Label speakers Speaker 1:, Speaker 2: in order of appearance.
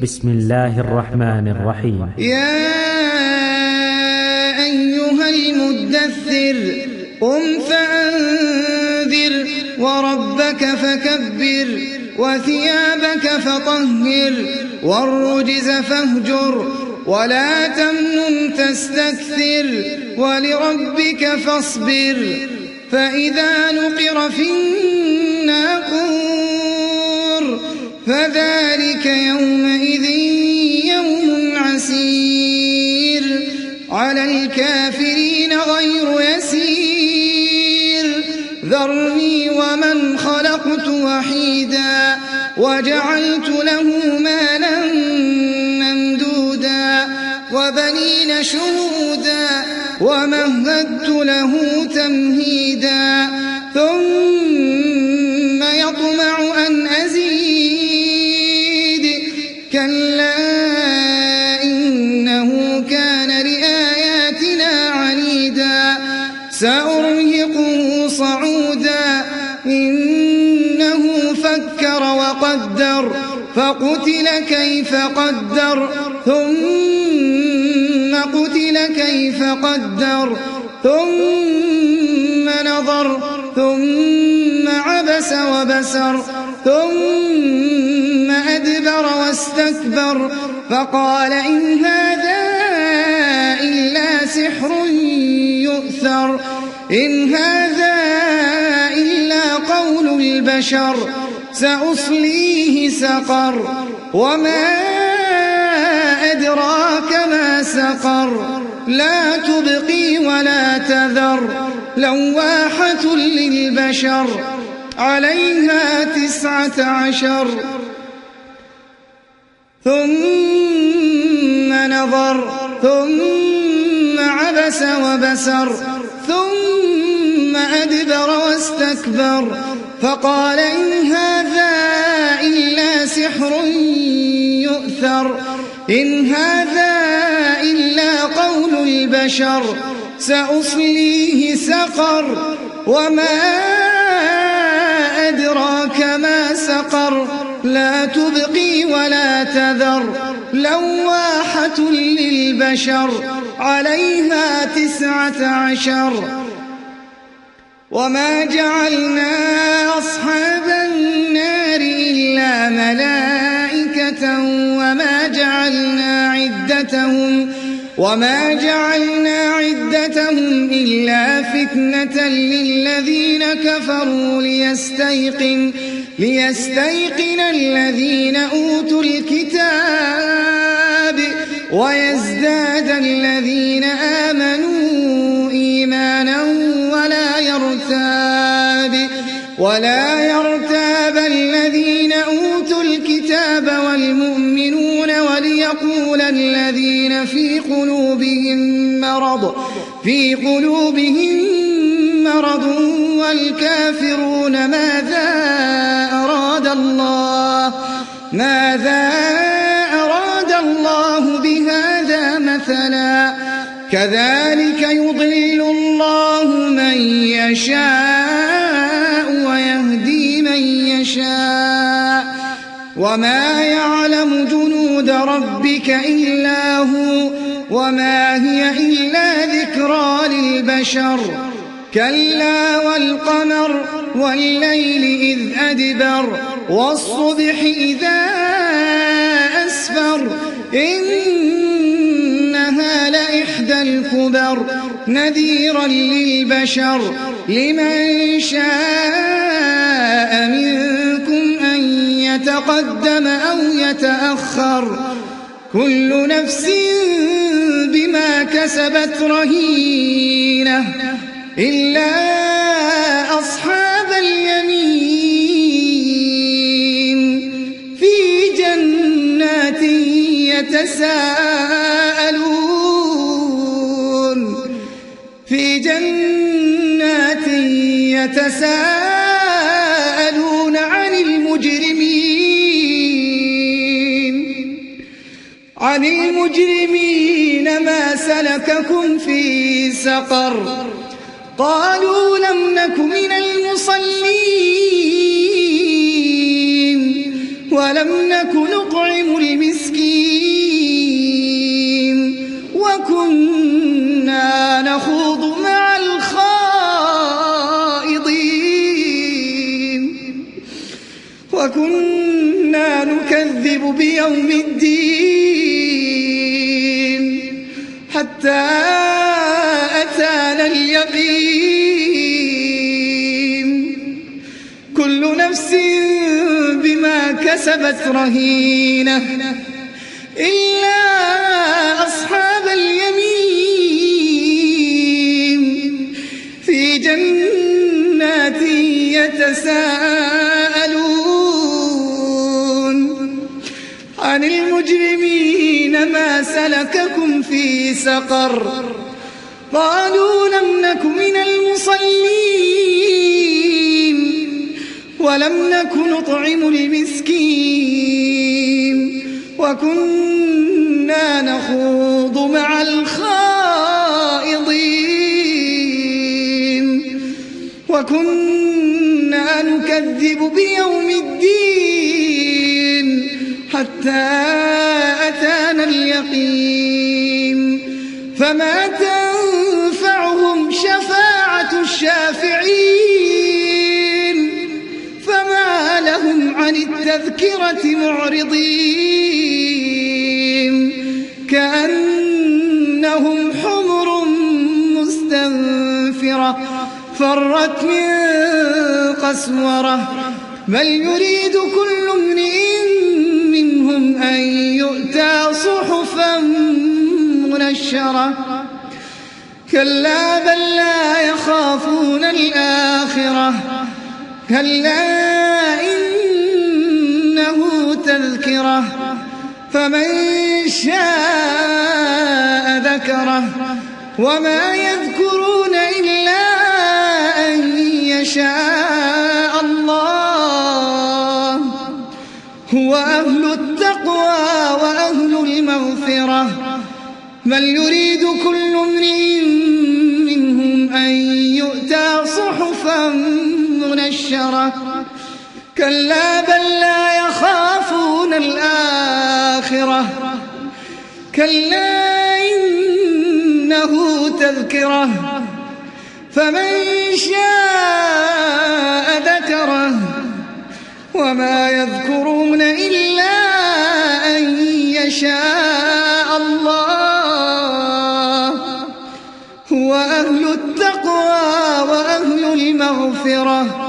Speaker 1: بسم الله الرحمن الرحيم.
Speaker 2: يا أيها المدثر قم فأنذر وربك فكبر وثيابك فطهر والرجز فاهجر ولا تمنن تستكثر ولربك فاصبر فإذا نقر في الناقور فذلك يومئذ يوم عسير على الكافرين غير يسير ذرني ومن خلقت وحيدا وجعلت له مالا ممدودا وبنين شهودا ومهدت له تمهيدا ثم يطمع أن أزيد كلا إنه كان لآياتنا عنيدا سأرهقه صعودا إنه فكر وقدر فقتل كيف قدر ثم قتل كيف قدر ثم نظر ثم عبس وبسر ثم أدبر واستكبر فقال إن هذا إلا سحر يؤثر إن هذا إلا قول البشر سأصليه سقر وما أدراك ما سقر لا تبقي ولا تذر لواحة للبشر عليها 19 ثم نظر ثم عبس وبسر ثم أدبر واستكبر فقال إن هذا إلا سحر يؤثر إن هذا إلا قول البشر سأصليه سقر وما أدراك ما سقر لا تبقي ولا تذر لواحة للبشر عليها 19 وما جعلنا أصحاب النار إلا ملائكة وما جعلنا عدتهم إلا فتنة للذين كفروا ليستيقن الذين أوتوا الكتاب ويزداد الذين آمنوا إيمانا ولا يرتاب الذين أوتوا الكتاب والمؤمنون وليقول الذين في قلوبهم مرض والكافرون ماذا أراد الله بهذا مثلا كذلك يضل الله من يشاء ويهدي من يشاء وما يعلم جنود ربك إلا هو وما هي إلا ذكرى للبشر كلا والقمر والليل إذ أدبر والصبح إذا أسفر إنها لإحدى الكبر نذيرا للبشر لمن شاء منكم أن يتقدم أو يتأخر كل نفس بما كسبت رهينة إلا أصحاب اليمين في جنات يتساءلون عن المجرمين ما سلككم في سقر قالوا لم نك من المصلين ولم نك نطعم المسكين نكذب بيوم الدين حتى أتانا اليقين كل نفس بما كسبت رهينة إلا أصحاب اليمين في جنات يتساءلون عن المجرمين ما سلككم في سقر قالوا لم نك من المصلين ولم نك نطعم المسكين وكنا نخوض مع الخائضين وكنا نكذب بيوم الدين حتى أتانا اليقين فما تنفعهم شفاعة الشافعين فما لهم عن التذكرة معرضين كأنهم حمر مستنفرة فرت من قسورة بل يريد كل امرئ منهم أن يؤتى صحفا منشرة كلا بل لا يخافون الآخرة كلا إنه تذكرة فمن شاء ذكره وما يذكرون إلا أن يشاء الله هو أهل التقوى وأهل المغفرة بل يريد كل امرئ منهم أن يؤتى صحفا منشرة كلا بل لا يخافون الآخرة كلا إنه تذكرة فمن شاء ذكره وما يذكرون إلا أن يشاء الله هو أهل التقوى وأهل المغفرة